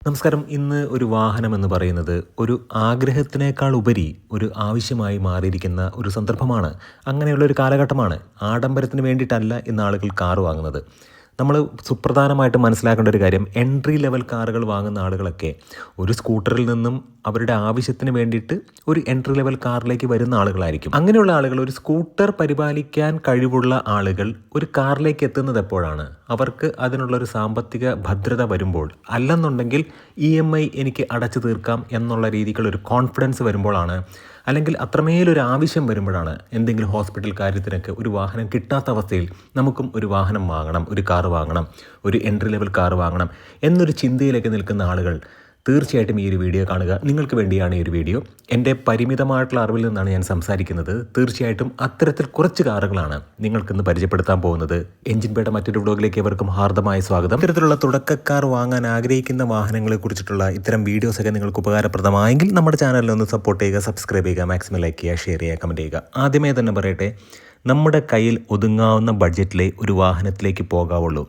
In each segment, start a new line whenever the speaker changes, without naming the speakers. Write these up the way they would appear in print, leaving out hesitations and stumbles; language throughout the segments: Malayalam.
നമസ്കാരം. ഇന്ന് ഒരു വാഹനം എന്ന് പറയുന്നത് ഒരു ആഗ്രഹത്തിനേക്കാൾ ഉപരി ഒരു ആവശ്യമായി മാറിയിരിക്കുന്ന ഒരു സന്ദർഭമാണ്. അങ്ങനെയുള്ള ഒരു കാലഘട്ടമാണ്. ആഡംബരത്തിന് വേണ്ടിയിട്ടല്ല ഇന്ന് ആളുകൾ കാർ വാങ്ങുന്നത്. നമ്മൾ സുപ്രധാനമായിട്ട് മനസ്സിലാക്കേണ്ട ഒരു കാര്യം, എൻട്രി ലെവൽ കാറുകൾ വാങ്ങുന്ന ആളുകളൊക്കെ ഒരു സ്കൂട്ടറിൽ നിന്നും അവരുടെ ആവശ്യത്തിന് വേണ്ടിയിട്ട് ഒരു എൻട്രി ലെവൽ കാറിലേക്ക് വരുന്ന ആളുകളായിരിക്കും. അങ്ങനെയുള്ള ആളുകൾ, ഒരു സ്കൂട്ടർ പരിപാലിക്കാൻ കഴിവുള്ള ആളുകൾ ഒരു കാറിലേക്ക് എത്തുന്നത് എപ്പോഴാണ്? അവർക്ക് അതിനുള്ളൊരു സാമ്പത്തിക ഭദ്രത വരുമ്പോൾ, അല്ലെന്നുണ്ടെങ്കിൽ EMI എനിക്ക് അടച്ചു തീർക്കാം എന്നുള്ള രീതിക്കുള്ളൊരു കോൺഫിഡൻസ് വരുമ്പോഴാണ്, അല്ലെങ്കിൽ അത്രമേലൊരു ആവശ്യം വരുമ്പോഴാണ്. എന്തെങ്കിലും ഹോസ്പിറ്റൽ കാര്യത്തിനൊക്കെ ഒരു വാഹനം കിട്ടാത്ത അവസ്ഥയിൽ നമുക്കും ഒരു വാഹനം വാങ്ങണം, ഒരു കാർ വാങ്ങണം, ഒരു എൻട്രി ലെവൽ കാർ വാങ്ങണം എന്നൊരു ചിന്തയിലേക്ക് നിൽക്കുന്ന ആളുകൾ തീർച്ചയായിട്ടും ഈ ഒരു വീഡിയോ കാണുക. നിങ്ങൾക്ക് വേണ്ടിയാണ് ഈ ഒരു വീഡിയോ. എൻ്റെ പരിമിതമായിട്ടുള്ള അറിവിൽ നിന്നാണ് ഞാൻ സംസാരിക്കുന്നത്. തീർച്ചയായിട്ടും അത്തരത്തിൽ കുറച്ച് കാറുകളാണ് നിങ്ങൾക്കിന്ന് പരിചയപ്പെടുത്താൻ പോകുന്നത്. എഞ്ചിൻ ബേയുടെ മറ്റൊരു വ്ലോഗിലേക്ക് എവർക്കും ഹാർദമായ സ്വാഗതം. ഇത്തരത്തിലുള്ള തുടക്കക്കാർ വാങ്ങാൻ ആഗ്രഹിക്കുന്ന വാഹനങ്ങളെ കുറിച്ചിട്ടുള്ള ഇത്തരം വീഡിയോസൊക്കെ നിങ്ങൾക്ക് ഉപകാരപ്രദമായെങ്കിൽ നമ്മുടെ ചാനലിൽ ഒന്ന് സപ്പോർട്ട് ചെയ്യുക, സബ്സ്ക്രൈബ് ചെയ്യുക, മാക്സിമം ലൈക്ക് ചെയ്യുക, ഷെയർ ചെയ്യുക, കമൻറ്റ് ചെയ്യുക. ആദ്യമേ തന്നെ പറയട്ടെ, നമ്മുടെ കയ്യിൽ ഒതുങ്ങാവുന്ന ബഡ്ജറ്റിലെ ഒരു വാഹനത്തിലേക്ക് പോകാവുള്ളൂ.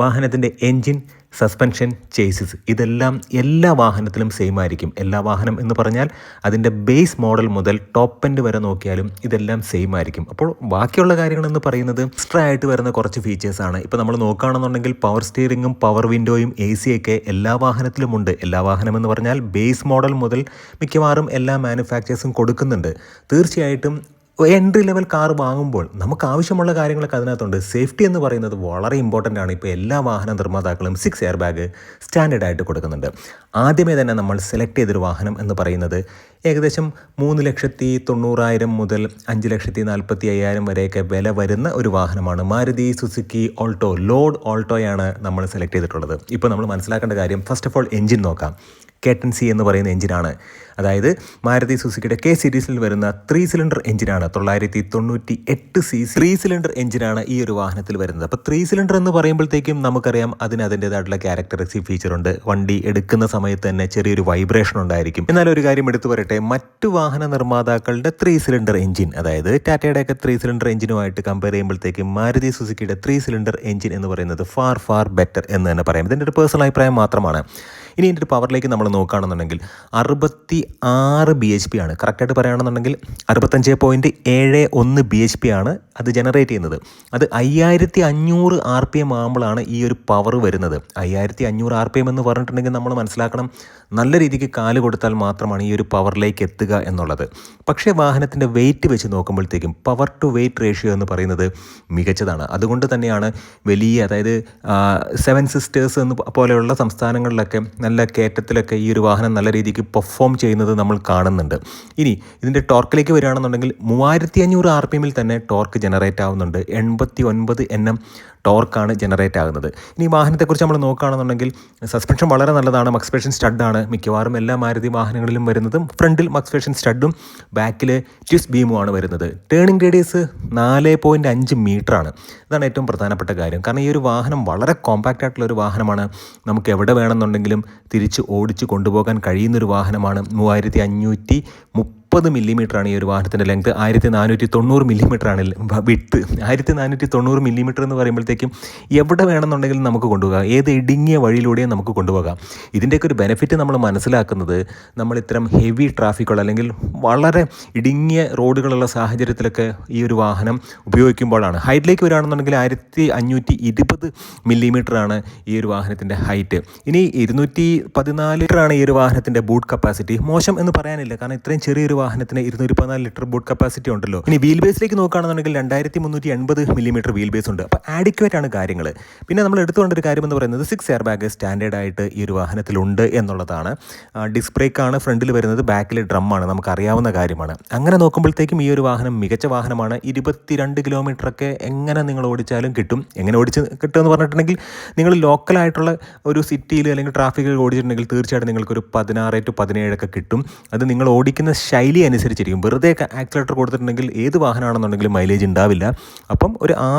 വാഹനത്തിൻ്റെ എൻജിൻ, സസ്പെൻഷൻ, ചേസിസ് ഇതെല്ലാം എല്ലാ വാഹനത്തിലും സെയിം ആയിരിക്കും. എല്ലാ വാഹനം എന്ന് പറഞ്ഞാൽ അതിൻ്റെ ബേസ് മോഡൽ മുതൽ ടോപ്പ് എൻഡ് വരെ നോക്കിയാലും ഇതെല്ലാം സെയിം ആയിരിക്കും. അപ്പോൾ ബാക്കിയുള്ള കാര്യങ്ങളെന്ന് പറയുന്നത് എക്സ്ട്രാ ആയിട്ട് വരുന്ന കുറച്ച് ഫീച്ചേഴ്സാണ്. ഇപ്പോൾ നമ്മൾ നോക്കുകയാണെന്നുണ്ടെങ്കിൽ പവർ സ്റ്റിയറിങ്ങും പവർ വിൻഡോയും AC ഒക്കെ എല്ലാ വാഹനത്തിലും ഉണ്ട്. എല്ലാ വാഹനം എന്ന് പറഞ്ഞാൽ ബേസ് മോഡൽ മുതൽ മിക്കവാറും എല്ലാ മാനുഫാക്ചേഴ്സും കൊടുക്കുന്നുണ്ട്. തീർച്ചയായിട്ടും എൻട്രി ലെവൽ കാർ വാങ്ങുമ്പോൾ നമുക്ക് ആവശ്യമുള്ള കാര്യങ്ങളൊക്കെ അതിനകത്തുണ്ട്. സേഫ്റ്റി എന്ന് പറയുന്നത് വളരെ ഇമ്പോർട്ടൻ്റ് ആണ്. ഇപ്പോൾ എല്ലാ വാഹന നിർമ്മാതാക്കളും 6 എയർ ബാഗ് സ്റ്റാൻഡേർഡ് ആയിട്ട് കൊടുക്കുന്നുണ്ട്. ആദ്യമേ തന്നെ നമ്മൾ സെലക്ട് ചെയ്തൊരു വാഹനം എന്ന് പറയുന്നത് ഏകദേശം 3,90,000 മുതൽ 5,45,000 വരെയൊക്കെ വില വരുന്ന ഒരു വാഹനമാണ്. മാരുതി സുസുക്കി ഓൾട്ടോ, ലോഡ് ഓൾട്ടോയാണ് നമ്മൾ സെലക്ട് ചെയ്തിട്ടുള്ളത്. ഇപ്പോൾ നമ്മൾ മനസ്സിലാക്കേണ്ട കാര്യം, ഫസ്റ്റ് ഓഫ് ഓൾ എഞ്ചിൻ നോക്കാം. K10C എന്ന് പറയുന്ന എഞ്ചിനാണ്. അതായത് മാരുതി സുസുക്കിയുടെ K സീരീസിൽ വരുന്ന 3 സിലിണ്ടർ എഞ്ചിനാണ്. 998 cc 3 സിലിണ്ടർ എഞ്ചിനാണ് ഈ ഒരു വാഹനത്തിൽ വരുന്നത്. അപ്പോൾ 3 സിലിണ്ടർ എന്ന് പറയുമ്പോഴത്തേക്കും നമുക്കറിയാം അതിന് അതിൻ്റേതായിട്ടുള്ള ക്യാരക്ടറിസ്റ്റിക് ഫീച്ചറുണ്ട്. വണ്ടി എടുക്കുന്ന സമയത്ത് തന്നെ ചെറിയൊരു വൈബ്രേഷൻ ഉണ്ടായിരിക്കും. എന്നാൽ ഒരു കാര്യം എടുത്തു പറയട്ടെ, മറ്റു വാഹന നിർമ്മാതാക്കളുടെ 3 സിലിണ്ടർ എഞ്ചിൻ, അതായത് ടാറ്റയുടെയൊക്കെ 3 സിലിണ്ടർ എഞ്ചിനുമായിട്ട് കമ്പയർ ചെയ്യുമ്പോഴത്തേക്കും മാരുതി സുസുക്കിയുടെ 3 സിലിണ്ടർ എഞ്ചിൻ എന്ന് പറയുന്നത് ഫാർ ബെറ്റർ എന്ന് തന്നെ പറയാം. ഇതിൻ്റെ ഒരു പേഴ്സണൽ അഭിപ്രായം മാത്രമാണ്. ഇനി ഇതിൻ്റെ ഒരു പവറിലേക്ക് നമ്മൾ നോക്കുകയാണെന്നുണ്ടെങ്കിൽ 66 bhp ആണ്. കറക്റ്റായിട്ട് പറയുകയാണെന്നുണ്ടെങ്കിൽ 65.71 bhp ആണ് അത് ജനറേറ്റ് ചെയ്യുന്നത്. അത് 5500 RPM ആകുമ്പോഴാണ് ഈ ഒരു പവർ വരുന്നത്. 5500 RPM എന്ന് പറഞ്ഞിട്ടുണ്ടെങ്കിൽ നമ്മൾ മനസ്സിലാക്കണം, നല്ല രീതിക്ക് കാല് കൊടുത്താൽ മാത്രമാണ് ഈ ഒരു പവറിലേക്ക് എത്തുക എന്നുള്ളത്. പക്ഷേ വാഹനത്തിൻ്റെ വെയിറ്റ് വെച്ച് നോക്കുമ്പോഴത്തേക്കും പവർ ടു വെയിറ്റ് റേഷ്യോ എന്ന് പറയുന്നത് മികച്ചതാണ്. അതുകൊണ്ട് തന്നെയാണ് വലിയ, അതായത് 7 സിസ്റ്റേഴ്സ് എന്ന് പോലെയുള്ള സംസ്ഥാനങ്ങളിലൊക്കെ നല്ല കയറ്റത്തിലൊക്കെ ഈ ഒരു വാഹനം നല്ല രീതിക്ക് പെർഫോം ചെയ്യുന്നത് നമ്മൾ കാണുന്നുണ്ട്. ഇനി ഇതിൻ്റെ ടോർക്കിലേക്ക് വരികയാണെന്നുണ്ടെങ്കിൽ 3500 RPM തന്നെ ടോർക്ക് ജനറേറ്റ് ആവുന്നുണ്ട്. 89 Nm ടോർക്കാണ് ജനറേറ്റ് ആകുന്നത്. ഇനി വാഹനത്തെക്കുറിച്ച് നമ്മൾ നോക്കുകയാണെന്നുണ്ടെങ്കിൽ സസ്പെൻഷൻ വളരെ നല്ലതാണ്. മക്സ്പെൻഷൻ സ്റ്റഡാണ് മിക്കവാറും എല്ലാ മാരുതി വാഹനങ്ങളിലും വരുന്നതും. ഫ്രണ്ടിൽ മക്സ്പെൻഷൻ സ്റ്റഡും ബാക്കിൽ ട്വിസ്റ്റ് ബീമുമാണ് വരുന്നത്. ടേണിംഗ് റേഡിയസ് 4.5 മീറ്ററാണ്. ഇതാണ് ഏറ്റവും പ്രധാനപ്പെട്ട കാര്യം. കാരണം ഈ ഒരു വാഹനം വളരെ കോമ്പാക്റ്റ് ആയിട്ടുള്ള ഒരു വാഹനമാണ്. നമുക്ക് എവിടെ വേണമെന്നുണ്ടെങ്കിലും തിരിച്ച് ഓടിച്ച് കൊണ്ടുപോകാൻ കഴിയുന്നൊരു വാഹനമാണ്. 3530 മില്ലിമീറ്ററാണ് ഈ ഒരു വാഹനത്തിൻ്റെ ലെങ്ത്. 1490 മില്ലിമീറ്ററാണ് വിഡ്ത്ത്. 1490 മില്ലിമീറ്റർ എന്ന് പറയുമ്പോഴത്തേക്കും എവിടെ വേണമെന്നുണ്ടെങ്കിലും നമുക്ക് കൊണ്ടുപോകാം. ഏത് ഇടുങ്ങിയ വഴിയിലൂടെയും നമുക്ക് കൊണ്ടുപോകാം. ഇതിൻ്റെയൊക്കെ ഒരു ബെനിഫിറ്റ് നമ്മൾ മനസ്സിലാക്കുന്നത്, നമ്മൾ ഇത്തരം ഹെവി ട്രാഫിക്കുള്ള അല്ലെങ്കിൽ വളരെ ഇടുങ്ങിയ റോഡുകളുള്ള സാഹചര്യത്തിലൊക്കെ ഈ ഒരു വാഹനം ഉപയോഗിക്കുമ്പോഴാണ്. ഹൈറ്റിലേക്ക് വരികയാണെന്നുണ്ടെങ്കിൽ 1520 മില്ലിമീറ്ററാണ് ഈ ഒരു വാഹനത്തിൻ്റെ ഹൈറ്റ്. ഇനി 214 ലിറ്ററാണ് ഈ ഒരു വാഹനത്തിൻ്റെ ബൂട്ട് കപ്പാസിറ്റി. മോശം എന്ന് പറയാനില്ല, കാരണം ഇത്രയും ചെറിയൊരു വാഹനത്തിന് 214 ലിറ്റർ ബൂട്ട് കപ്പാസിറ്റി ഉണ്ടല്ലോ. ഇനി വീൽ ബേസിലേക്ക് നോക്കുകയാണെന്നുണ്ടെങ്കിൽ 2380 മില്ലിമീറ്റർ വീൽ ബേസ് ഉണ്ട്. അപ്പോൾ ആഡിക്വേറ്റ് ആണ് കാര്യങ്ങൾ. പിന്നെ നമ്മൾ എടുത്തുകൊണ്ട ഒരു കാര്യം എന്ന് പറയുന്നത് 6 എയർ ബാഗ് സ്റ്റാൻഡേർഡ് ആയിട്ട് ഈ ഒരു വാഹനത്തിലുണ്ട് എന്നുള്ളതാണ്. ഡിസ്ക് ബ്രേക്കാണ് ഫ്രണ്ടിൽ വരുന്നത്, ബാക്കിൽ ഡ്രമ്മാണ്, നമുക്കറിയാവുന്ന കാര്യമാണ്. അങ്ങനെ നോക്കുമ്പോഴത്തേക്കും ഈ ഒരു വാഹനം മികച്ച വാഹനമാണ്. 22 കിലോമീറ്ററൊക്കെ എങ്ങനെ നിങ്ങൾ ഓടിച്ചാലും കിട്ടും. എങ്ങനെ ഓടിച്ച് കിട്ടുമെന്ന് പറഞ്ഞിട്ടുണ്ടെങ്കിൽ, നിങ്ങൾ ലോക്കലായിട്ടുള്ള ഒരു സിറ്റിയിൽ അല്ലെങ്കിൽ ട്രാഫിക്കിൽ ഓടിച്ചിട്ടുണ്ടെങ്കിൽ തീർച്ചയായിട്ടും നിങ്ങൾക്കൊരു 16 to 17 ഒക്കെ കിട്ടും. അത് നിങ്ങൾ ഓടിക്കുന്ന ശൈലി അനുസരിച്ചിരിക്കും. വെറുതെ ആക്സിലേറ്റർ കൊടുത്തിട്ടുണ്ടെങ്കിൽ ഏത് വാഹനമാണെന്നുണ്ടെങ്കിലും മൈലേജ് ഉണ്ടാവില്ല. അപ്പം ഒരു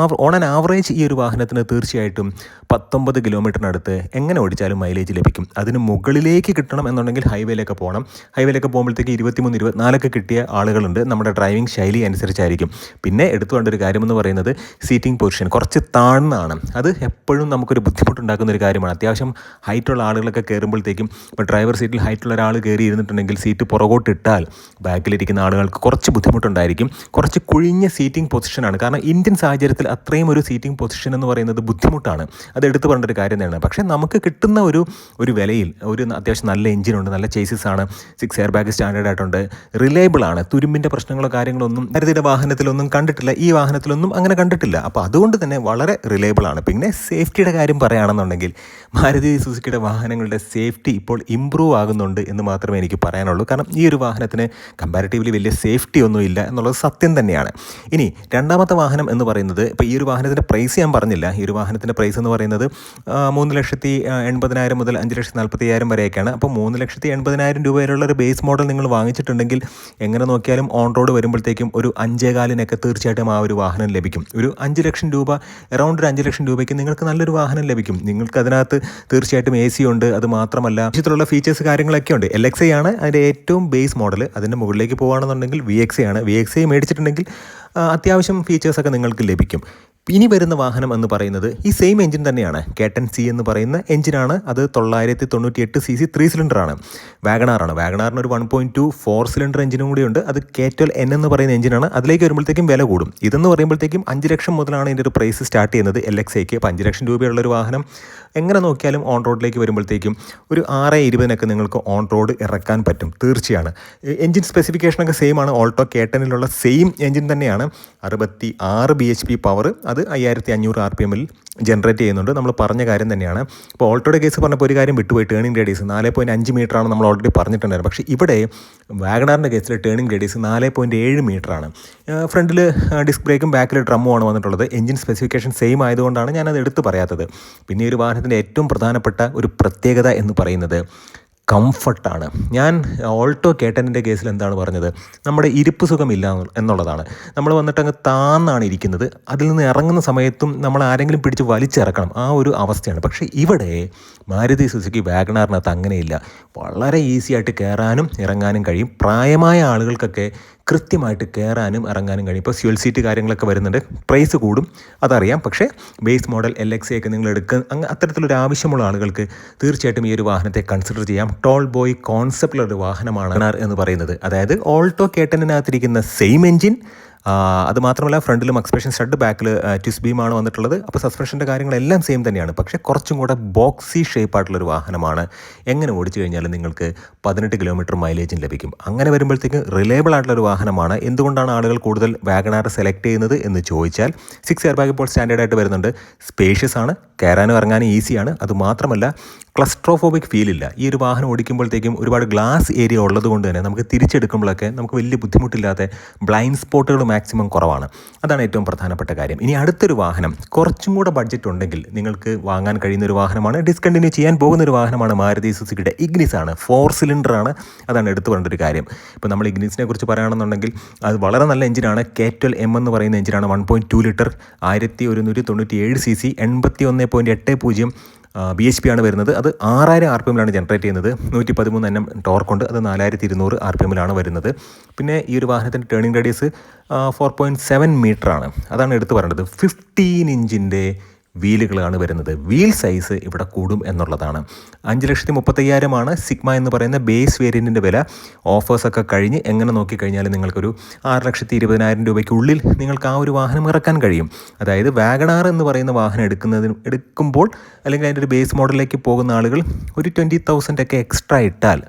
ഓൺ ആൻ ആവറേജ് ഈ ഒരു വാഹനത്തിന് തീർച്ചയായിട്ടും 19 കിലോമീറ്ററിനടുത്ത് എങ്ങനെ ഓടിച്ചാലും മൈലേജ് ലഭിക്കും. അതിന് മുകളിലേക്ക് കിട്ടണം എന്നുണ്ടെങ്കിൽ ഹൈവേയിലൊക്കെ പോകണം. ഹൈവേയിലൊക്കെ പോകുമ്പോഴത്തേക്ക് 23, 24 കിട്ടിയ ആളുകളുണ്ട്. നമ്മുടെ ഡ്രൈവിംഗ് ശൈലി അനുസരിച്ചായിരിക്കും. പിന്നെ എടുത്തു വേണ്ട ഒരു കാര്യമെന്ന് പറയുന്നത് സീറ്റിംഗ് പൊസിഷൻ കുറച്ച് താഴ്ന്നാണ്. അത് എപ്പോഴും നമുക്കൊരു ബുദ്ധിമുട്ടുണ്ടാക്കുന്ന ഒരു കാര്യമാണ്. അത്യാവശ്യം ഹൈറ്റുള്ള ആളുകളൊക്കെ കയറുമ്പോഴത്തേക്കും ഇപ്പോൾ ഡ്രൈവർ സീറ്റിൽ ഹൈറ്റുള്ള ഒരാൾ കയറി ഇരുന്നിട്ടുണ്ടെങ്കിൽ സീറ്റ് പുറകോട്ടിട്ടാൽ ബാക്കിലിരിക്കുന്ന ആളുകൾക്ക് കുറച്ച് ബുദ്ധിമുട്ടുണ്ടായിരിക്കും. കുറച്ച് കുഴിഞ്ഞ സീറ്റിംഗ് പൊസിഷനാണ്. കാരണം ഇന്ത്യൻ സാഹചര്യത്തിൽ അത്രയും ഒരു സീറ്റിംഗ് പൊസിഷൻ എന്ന് പറയുന്നത് ബുദ്ധിമുട്ടാണ്. അത് എടുത്തു പറയേണ്ട ഒരു കാര്യം തന്നെയാണ്. പക്ഷേ നമുക്ക് കിട്ടുന്ന ഒരു വിലയിൽ ഒരു അത്യാവശ്യം നല്ല എഞ്ചിനുണ്ട്, നല്ല ചേസിസ് ആണ്, 6 എയർ ബാഗ് സ്റ്റാൻഡേർഡ് ആയിട്ടുണ്ട്, റിലയബിൾ ആണ്. തുരുമ്പിൻ്റെ പ്രശ്നങ്ങളോ കാര്യങ്ങളൊന്നും മാരുതിയുടെ വാഹനത്തിലൊന്നും കണ്ടിട്ടില്ല, ഈ വാഹനത്തിലൊന്നും അങ്ങനെ കണ്ടിട്ടില്ല. അപ്പോൾ അതുകൊണ്ട് തന്നെ വളരെ റിലയബിൾ ആണ്. പിന്നെ സേഫ്റ്റിയുടെ കാര്യം പറയുകയാണെന്നുണ്ടെങ്കിൽ മാരുതി സുസുക്കിയുടെ വാഹനങ്ങളുടെ സേഫ്റ്റി ഇപ്പോൾ ഇമ്പ്രൂവ് ആകുന്നുണ്ട് എന്ന് മാത്രമേ എനിക്ക് പറയാനുള്ളൂ. കാരണം ഈ ഒരു വാഹനത്തിന് കമ്പാരിറ്റീവ്ലി വലിയ സേഫ്റ്റി ഒന്നും ഇല്ല എന്നുള്ളത് സത്യം തന്നെയാണ്. ഇനി രണ്ടാമത്തെ വാഹനം എന്ന് പറയുന്നത്, ഇപ്പോൾ ഈ ഒരു വാഹനത്തിൻ്റെ പ്രൈസ് ഞാൻ പറഞ്ഞില്ല. ഈ ഒരു വാഹനത്തിൻ്റെ പ്രൈസ് എന്ന് പറയുന്നത് 3,80,000 മുതൽ 5,40,000 വരെയൊക്കെയാണ്. അപ്പോൾ 3,80,000 രൂപ വരെയുള്ള ഒരു ബേസ് മോഡൽ നിങ്ങൾ വാങ്ങിച്ചിട്ടുണ്ടെങ്കിൽ എങ്ങനെ നോക്കിയാലും ഓൺ റോഡ് വരുമ്പോഴത്തേക്കും ഒരു 5,400,000 തീർച്ചയായിട്ടും ആ ഒരു വാഹനം ലഭിക്കും. ഒരു 5 ലക്ഷം രൂപ, അറൗണ്ട് ഒരു 5 ലക്ഷം രൂപയ്ക്ക് നിങ്ങൾക്ക് നല്ലൊരു വാഹനം ലഭിക്കും. നിങ്ങൾക്ക് അതിനകത്ത് തീർച്ചയായിട്ടും AC ഉണ്ട്. അത് മാത്രമല്ല ആവശ്യത്തിലുള്ള ഫീച്ചേഴ്സ് കാര്യങ്ങളൊക്കെ ഉണ്ട്. LXi ആണ് അതിൻ്റെ ഏറ്റവും ബേസ് മോഡൽ. അതിൻ്റെ മുകളിലേക്ക് പോകുകയാണെന്നുണ്ടെങ്കിൽ VXi ആണ്. VXi മേടിച്ചിട്ടുണ്ടെങ്കിൽ അത്യാവശ്യം ഫീച്ചേഴ്സൊക്കെ നിങ്ങൾക്ക് ലഭിക്കും. ഇനി വരുന്ന വാഹനം എന്ന് പറയുന്നത് ഈ സെയിം എഞ്ചിൻ തന്നെയാണ്. കേട്ടൻ C എന്ന് പറയുന്ന എഞ്ചിനാണ്. അത് 998 cc 3 സിലിണ്ടറാണ്. വാഗണാറാണ്. വാഗണാറിന് ഒരു 1.2 4 സിലിണ്ടർ എഞ്ചിനും കൂടി ഉണ്ട്. അത് കേറ്റൽ N എന്ന് പറയുന്ന എഞ്ചിനാണ്. അതിലേക്ക് വരുമ്പോഴത്തേക്കും വില കൂടും. ഇതെന്ന് പറയുമ്പോഴത്തേക്കും 5 ലക്ഷം മുതലാണ് ഇതിൻ്റെ ഒരു പ്രൈസ് സ്റ്റാർട്ട് ചെയ്യുന്നത് LXiക്ക്. അപ്പോൾ 5 ലക്ഷം രൂപയുള്ളൊരു വാഹനം എങ്ങനെ നോക്കിയാലും ഓൺ റോഡിലേക്ക് വരുമ്പോഴത്തേക്കും ഒരു 6,20,000 നിങ്ങൾക്ക് ഓൺ റോഡ് ഇറക്കാൻ പറ്റും. തീർച്ചയാണ്. എഞ്ചിൻ സ്പെസിഫിക്കേഷനൊക്കെ സെയിം ആണ്. ഓൾട്ടോ കേട്ടനിലുള്ള സെയിം എഞ്ചിൻ തന്നെയാണ്. 66 bhp പവർ. അത് 5,500 RPM ജനറേറ്റ് ചെയ്യുന്നുണ്ട്. നമ്മൾ പറഞ്ഞ കാര്യം തന്നെയാണ്. ഇപ്പോൾ ഓൾട്ടോയുടെ കേസ് പറഞ്ഞപ്പോൾ ഒരു കാര്യം വിട്ടുപോയി. ടേണിംഗ് റേഡിയസ് 4.5 മീറ്ററാണ് നമ്മൾ ഓൾറെഡി പറഞ്ഞിട്ടുണ്ടായിരുന്നു. പക്ഷേ ഇവിടെ വാഗണാറിൻ്റെ കേസിൽ ടേണിംഗ് റേഡിയസ് 4.7 മീറ്ററാണ്. ഫ്രണ്ടിൽ ഡിസ്ക് ബ്രേക്കും ബാക്കിൽ ഡ്രമ്മുമാണ് വന്നിട്ടുള്ളത്. എഞ്ചിൻ സ്പെസിഫിക്കേഷൻ സെയിം ആയതുകൊണ്ടാണ് ഞാനത് എടുത്ത് പറയാത്തത്. പിന്നെ ഒരു വാഹനത്തിൻ്റെ ഏറ്റവും പ്രധാനപ്പെട്ട ഒരു പ്രത്യേകത എന്ന് പറയുന്നത് കംഫർട്ടാണ്. ഞാൻ ഓൾട്ടോ കേട്ടനിൻ്റെ കേസിൽ എന്താണ് പറഞ്ഞത്, നമ്മുടെ ഇരിപ്പ് സുഖമില്ല എന്നുള്ളതാണ്. നമ്മൾ വന്നിട്ട് അങ്ങ് താന്നാണ് ഇരിക്കുന്നത്. അതിൽ നിന്ന് ഇറങ്ങുന്ന സമയത്തും നമ്മൾ ആരെങ്കിലും പിടിച്ച് വലിച്ചിറക്കണം, ആ ഒരു അവസ്ഥയാണ്. പക്ഷേ ഇവിടെ മാരുതി സുസുക്കി വാഗണാറിനകത്ത് അങ്ങനെയില്ല. വളരെ ഈസി ആയിട്ട് കയറാനും ഇറങ്ങാനും കഴിയും. പ്രായമായ ആളുകൾക്കൊക്കെ കൃത്യമായിട്ട് കയറാനും ഇറങ്ങാനും കഴിയും. ഇപ്പോൾ ഫ്യുവൽ സീറ്റ് കാര്യങ്ങളൊക്കെ വരുന്നുണ്ട്. പ്രൈസ് കൂടും, അതറിയാം. പക്ഷേ ബേസ് മോഡൽ LXi ഒക്കെ നിങ്ങൾ അത്തരത്തിലൊരു ആവശ്യമുള്ള ആളുകൾക്ക് തീർച്ചയായിട്ടും ഈ ഒരു വാഹനത്തെ കൺസിഡർ ചെയ്യാം. ടോൾ ബോയ് കോൺസെപ്റ്റിലൊരു വാഹനമാണ് എന്ന് പറയുന്നത്. അതായത് ഓൾട്ടോ കേട്ടനകത്തിരിക്കുന്ന സെയിം എഞ്ചിൻ, അത് മാത്രമല്ല ഫ്രണ്ടിലും എക്സ്പ്രഷൻ സ്റ്റഡ്, ബാക്കിൽ ട്വിസ്റ്റ് ബീമാണ് വന്നിട്ടുള്ളത്. അപ്പോൾ സസ്പെൻഷൻ്റെ കാര്യങ്ങളെല്ലാം സെയിം തന്നെയാണ്. പക്ഷേ കുറച്ചും കൂടെ ബോക്സി ഷേപ്പായിട്ടുള്ളൊരു വാഹനമാണ്. എങ്ങനെ ഓടിച്ചു കഴിഞ്ഞാലും നിങ്ങൾക്ക് 18 കിലോമീറ്റർ മൈലേജും ലഭിക്കും. അങ്ങനെ വരുമ്പോഴത്തേക്ക് റിലയബിൾ ആയിട്ടുള്ളൊരു വാഹനമാണ്. എന്തുകൊണ്ടാണ് ആളുകൾ കൂടുതൽ വാഗണാർ സെലക്ട് ചെയ്യുന്നത് എന്ന് ചോദിച്ചാൽ 6 എയർ ബാഗ് ഇപ്പോൾ സ്റ്റാൻഡേർഡായിട്ട് വരുന്നുണ്ട്. സ്പേഷ്യസ് ആണ്, കയറാനും ഇറങ്ങാനും ഈസിയാണ്. അതുമാത്രമല്ല ക്ലസ്ട്രോഫോബിക് ഫീലില്ല. ഈ ഒരു വാഹനം ഓടിക്കുമ്പോഴത്തേക്കും ഒരുപാട് ഗ്ലാസ് ഏരിയ ഉള്ളത് കൊണ്ട് തന്നെ നമുക്ക് തിരിച്ചെടുക്കുമ്പോഴൊക്കെ നമുക്ക് വലിയ ബുദ്ധിമുട്ടില്ലാതെ ബ്ലൈൻഡ് സ്പോട്ടുകൾ മാക്സിമം കുറവാണ്. അതാണ് ഏറ്റവും പ്രധാനപ്പെട്ട കാര്യം. ഇനി അടുത്തൊരു വാഹനം കുറച്ചും കൂടെ ബഡ്ജറ്റ് ഉണ്ടെങ്കിൽ നിങ്ങൾക്ക് വാങ്ങാൻ കഴിയുന്ന ഒരു വാഹനമാണ്, ഡിസ്കണ്ടിന്യൂ ചെയ്യാൻ പോകുന്ന ഒരു വാഹനമാണ് മാരുതി സുസുക്കിയുടെ ഇഗ്നിസ് ആണ്. 4 സിലിണ്ടറാണ്. അതാണ് എടുത്തു പറയേണ്ട ഒരു കാര്യം. ഇപ്പോൾ നമ്മൾ ഇഗ്നിസിനെ കുറിച്ച് പറയുകയാണെന്നുണ്ടെങ്കിൽ അത് വളരെ നല്ല എഞ്ചിനാണ്. കേറ്റൽ M എന്ന് പറയുന്ന എഞ്ചിനാണ്. 1.2 ലിറ്റർ 1197 cc 81.80 bhp ആണ് വരുന്നത്. അത് 6,000 RPM ജനറേറ്റ് ചെയ്യുന്നത്. 113 Nm ടോർക്കുണ്ട്. അത് 4,200 RPM വരുന്നത്. പിന്നെ ഈ ഒരു വാഹനത്തിൻ്റെ ടേണിംഗ് റേഡിയസ് 4.7 മീറ്ററാണ്. അതാണ് എടുത്തു പറയേണ്ടത്. 15 ഇഞ്ചിൻ്റെ വീലുകളാണ് വരുന്നത്. വീൽ സൈസ് ഇവിടെ കൂടും എന്നുള്ളതാണ്. 5,35,000 സിഗ്മ എന്ന് പറയുന്ന ബേസ് വേരിയൻറ്റിൻ്റെ വില. ഓഫേഴ്സൊക്കെ കഴിഞ്ഞ് എങ്ങനെ നോക്കിക്കഴിഞ്ഞാൽ നിങ്ങൾക്കൊരു 6,20,000 രൂപയ്ക്കുള്ളിൽ നിങ്ങൾക്ക് ആ ഒരു വാഹനം ഇറക്കാൻ കഴിയും. അതായത് വാഗണാർ എന്ന് പറയുന്ന വാഹനം എടുക്കുമ്പോൾ അല്ലെങ്കിൽ അതിൻ്റെ ഒരു ബേസ് മോഡലിലേക്ക് പോകുന്ന ആളുകൾ ഒരു 20,000 ഒക്കെ എക്സ്ട്രാ ഇട്ടാൽ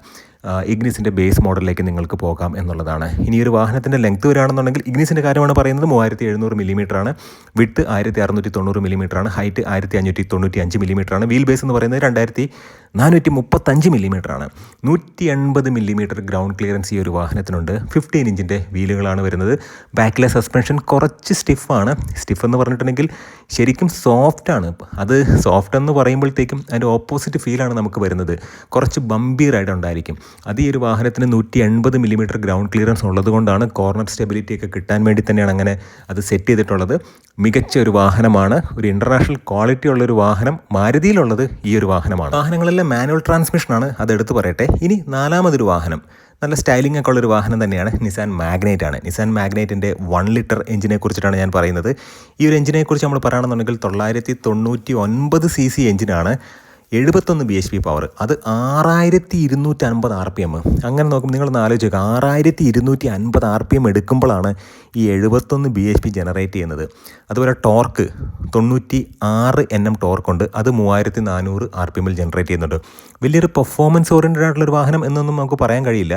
ഇഗ്നിസിൻ്റെ ബേസ് മോഡലിലേക്ക് നിങ്ങൾക്ക് പോകാം എന്നുള്ളതാണ്. ഇനി ഒരു വാഹനത്തിൻ്റെ ലെങ്ത് വരികയാണെന്നുണ്ടെങ്കിൽ ഇഗ്നിസിൻ്റെ കാര്യമാണ് പറയുന്നത്. 3,700 മില്ലിമീറ്ററാണ്. വിഡ്ത്ത് 1,690 മില്ലിമീറ്ററാണ്. ഹൈറ്റ് 1,595 മില്ലിമീറ്ററാണ്. വീൽ ബേസ് എന്ന് പറയുന്നത് 2,435 മില്ലിമീറ്ററാണ്. 180 മില്ലിമീറ്റർ ഗ്രൗണ്ട് ക്ലിയറൻസ് ഈ ഒരു വാഹനത്തിനുണ്ട്. 15 ഇഞ്ചിൻ്റെ വീലുകളാണ് വരുന്നത്. ബാക്കിലെ സസ്പെൻഷൻ കുറച്ച് സ്റ്റിഫാണ്. സ്റ്റിഫ് എന്ന് പറഞ്ഞിട്ടുണ്ടെങ്കിൽ ശരിക്കും സോഫ്റ്റാണ്. അത് സോഫ്റ്റ് എന്ന് പറയുമ്പോഴത്തേക്കും അതിൻ്റെ ഓപ്പോസിറ്റ് ഫീലാണ് നമുക്ക് വരുന്നത്. കുറച്ച് ബംബിയറായിട്ടുണ്ടായിരിക്കും. അത് ഈ ഒരു വാഹനത്തിന് 180 മില്ലിമീറ്റർ ഗ്രൗണ്ട് ക്ലിയറൻസ് ഉള്ളതുകൊണ്ടാണ് കോർണർ സ്റ്റെബിലിറ്റി ഒക്കെ കിട്ടാൻ വേണ്ടി തന്നെയാണ് അങ്ങനെ അത് സെറ്റ് ചെയ്തിട്ടുള്ളത്. മികച്ച ഒരു വാഹനമാണ്, ഒരു ഇൻ്റർനാഷണൽ ക്വാളിറ്റി ഉള്ളൊരു വാഹനം മാരുതിയിലുള്ളത് ഈ ഒരു വാഹനമാണ്. വാഹനങ്ങളെല്ലാം മാനുവൽ ട്രാൻസ്മിഷനാണ്, അതെടുത്ത് പറയട്ടെ. ഇനി നാലാമതൊരു വാഹനം നല്ല സ്റ്റൈലിംഗ് ഒക്കെ ഉള്ളൊരു വാഹനം തന്നെയാണ്, നിസാൻ മാഗ്നൈറ്റ് ആണ്. നിസാൻ മാഗ്നൈറ്റിൻ്റെ 1 ലിറ്റർ എഞ്ചിനെ കുറിച്ചിട്ടാണ് ഞാൻ പറയുന്നത്. ഈ ഒരു എഞ്ചിനെക്കുറിച്ച് നമ്മൾ പറയുകയാണെന്നുണ്ടെങ്കിൽ 999 cc എഞ്ചിനാണ്, 71 bhp പവർ, അത് 6250 RPM. അങ്ങനെ നോക്കുമ്പോൾ നിങ്ങളൊന്ന് ആലോചിച്ച് നോക്കുക, 6250 RPM എടുക്കുമ്പോഴാണ് ഈ 71 bhp ജനറേറ്റ് ചെയ്യുന്നത്. അതുപോലെ ടോർക്ക് 96 Nm ടോർക്കുണ്ട്, അത് 3400 RPMൽ ജനറേറ്റ് ചെയ്യുന്നുണ്ട്. വലിയൊരു പെർഫോമൻസ് ഓറിയൻറ്റഡ് ആയിട്ടുള്ളൊരു വാഹനം എന്നൊന്നും നമുക്ക് പറയാൻ കഴിയില്ല.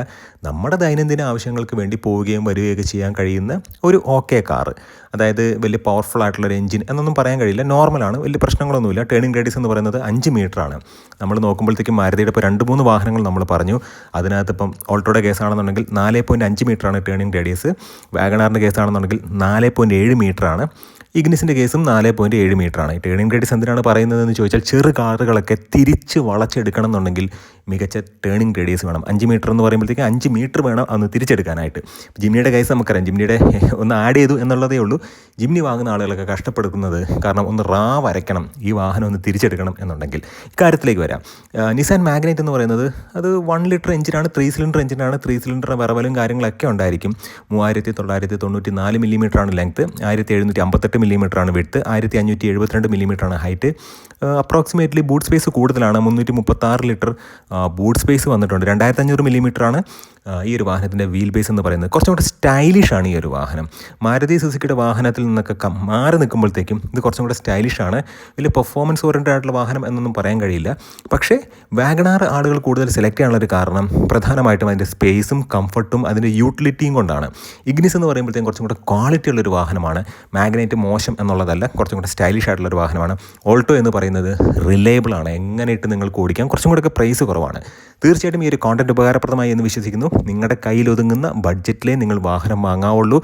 നമ്മുടെ ദൈനംദിന ആവശ്യങ്ങൾക്ക് വേണ്ടി പോവുകയും വരികയൊക്കെ ചെയ്യാൻ കഴിയുന്ന ഒരു ഓക്കെ കാറ്. അതായത് വലിയ പവർഫുൾ ആയിട്ടുള്ളൊരു എഞ്ചിൻ എന്നൊന്നും പറയാൻ കഴിയില്ല, നോർമലാണ്, വലിയ പ്രശ്നങ്ങളൊന്നുമില്ല. ടേണിംഗ് റേഡിയസ് എന്ന് പറയുന്നത് 5 മീറ്ററാണ്. നമ്മൾ നോക്കുമ്പോഴത്തേക്കും മാരുതിയുടെ ഇപ്പോൾ 2-3 വാഹനങ്ങൾ നമ്മൾ പറഞ്ഞു. അതിനകത്ത് ഇപ്പം ഓൾട്ടോയുടെ കേസാണെന്നുണ്ടെങ്കിൽ 4.5 മീറ്ററാണ് ടേണിംഗ് റേഡിയസ്. വാഗണാറിൻ്റെ കേസാണെന്നുണ്ടെങ്കിൽ 4.7 മീറ്ററാണ്. ഇഗ്നിസിൻ്റെ കേസും 4.7 മീറ്ററാണ്. ഈ ടേണിംഗ് റേഡിയസ് എന്തിനാണ് പറയുന്നതെന്ന് ചോദിച്ചാൽ, ചെറു കാറുകളൊക്കെ തിരിച്ച് വളച്ചെടുക്കണം എന്നുണ്ടെങ്കിൽ മികച്ച ടേണിംഗ് റേഡിയസ് വേണം. 5 മീറ്റർ എന്ന് പറയുമ്പോഴത്തേക്ക് 5 മീറ്റർ വേണം അന്ന് തിരിച്ചെടുക്കാനായിട്ട്. ജിമ്നിയുടെ കേസ് നമുക്കറിയാം, ജിമ്നിയുടെ ഒന്ന് ആഡ് ചെയ്തു എന്നുള്ളതേ ഉള്ളൂ. ജിമ്നി വാങ്ങുന്ന ആളുകളൊക്കെ കഷ്ടപ്പെടുന്നത് കാരണം ഒന്ന് വരയ്ക്കണം ഈ വാഹനം ഒന്ന് തിരിച്ചെടുക്കണം എന്നുണ്ടെങ്കിൽ. ഇക്കാര്യത്തിലേക്ക് വരാം. നിസാൻ മാഗ്നൈറ്റ് എന്ന് പറയുന്നത് അത് 1 ലിറ്റർ എഞ്ചിനാണ്, 3 സിലിണ്ടർ എഞ്ചിനാണ്. 3 സിലിണ്ടർ വിറവലും കാര്യങ്ങളൊക്കെ ഉണ്ടായിരിക്കും. 3994 മില്ലിമീറ്ററാണ് ലെങ്ത്ത്, 1758 മില്ലിമീറ്ററാണ് വിഡ്ത്ത്, 1572 മില്ലിമീറ്ററാണ് ഹൈറ്റ്. അപ്രോക്സിമേറ്റ്ലി ബൂട്ട് സ്പേസ് കൂടുതലാണ്, 336 ലിറ്റർ ബൂട്ട് സ്പേസ് വന്നിട്ടുണ്ട്. 2500 മില്ലിമീറ്ററാണ് ഈ ഒരു വാഹനത്തിൻ്റെ വീൽ ബേസ് എന്ന് പറയുന്നത്. കുറച്ചും കൂടെ സ്റ്റൈലിഷാണ് ഈ ഒരു വാഹനം. മാരുതി സുസുക്കിയുടെ വാഹനത്തിൽ നിന്നൊക്കെ മാറി നിൽക്കുമ്പോഴത്തേക്കും ഇത് കുറച്ചും കൂടെ സ്റ്റൈലിഷാണ്. വലിയ പെർഫോമൻസ് ഓറിയൻറ്റഡ് ആയിട്ടുള്ള വാഹനം എന്നൊന്നും പറയാൻ കഴിയില്ല. പക്ഷേ വാഗണാർ ആളുകൾ കൂടുതൽ സെലക്ട് ചെയ്യാനുള്ളൊരു കാരണം പ്രധാനമായിട്ടും അതിൻ്റെ സ്പേസും കംഫർട്ടും അതിൻ്റെ യൂട്ടിലിറ്റിയും കൊണ്ടാണ്. ഇഗ്നിസ് എന്ന് പറയുമ്പോഴത്തേക്കും കുറച്ചും കൂടെ ക്വാളിറ്റി ഉള്ളൊരു വാഹനമാണ്. മാഗ്നൈറ്റ് മോശം എന്നുള്ളതല്ല, കുറച്ചും കൂടെ സ്റ്റൈലിഷ് ആയിട്ടുള്ളൊരു വാഹനമാണ്. ഓൾട്ടോ എന്ന് പറയുന്നത് റിലയബിളാണ്, എങ്ങനെ ഇട്ട് നിങ്ങൾക്ക് ഓടിക്കാം. കുറച്ചും കൂടെയൊക്കെ പ്രൈസ് കുറവാണ്. തീർച്ചയായിട്ടും ഈ ഒരു കോണ്ടന്റ് ഉപകാരപ്രദമായി എന്ന് വിശ്വസിക്കുന്നു. നിങ്ങളുടെ കയ്യിലൊതുങ്ങുന്ന ബഡ്ജറ്റിലേ നിങ്ങൾ വാഹനം വാങ്ങാവുള്ളൂ.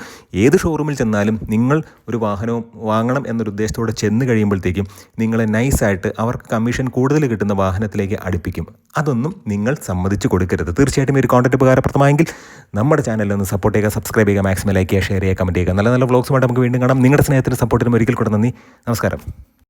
ഏത് ഷോറൂമിൽ ചെന്നാലും നിങ്ങൾ ഒരു വാഹനവും വാങ്ങണം എന്നൊരു ഉദ്ദേശത്തോടെ ചെന്ന് കഴിയുമ്പോഴത്തേക്കും നിങ്ങളെ നൈസായിട്ട് അവർക്ക് കമ്മീഷൻ കൂടുതൽ കിട്ടുന്ന വാഹനത്തിലേക്ക് അടുപ്പിക്കും. അതൊന്നും നിങ്ങൾ സമ്മതിച്ച് കൊടുക്കരുത്. തീർച്ചയായിട്ടും ഈ ഒരു കോണ്ടന്റ് ഉപകാരപ്രദമായെങ്കിൽ നമ്മുടെ ചാനലിൽ ഒന്ന് സപ്പോർട്ട് ചെയ്യുക, സബ്സ്ക്രൈബ് ചെയ്യുക, മാക്സിമം ലൈക്ക് ചെയ്യുക, ഷെയർ ചെയ്യുക, കമൻറ്റ് ചെയ്യുക. നല്ല നല്ല വ്ളോഗ്സുമായിട്ട് നമുക്ക് വീണ്ടും കാണാം. നിങ്ങളുടെ സ്നേഹത്തിനും സപ്പോർട്ടിനും ഒരിക്കൽ കൂടെ നന്ദി. നമസ്കാരം.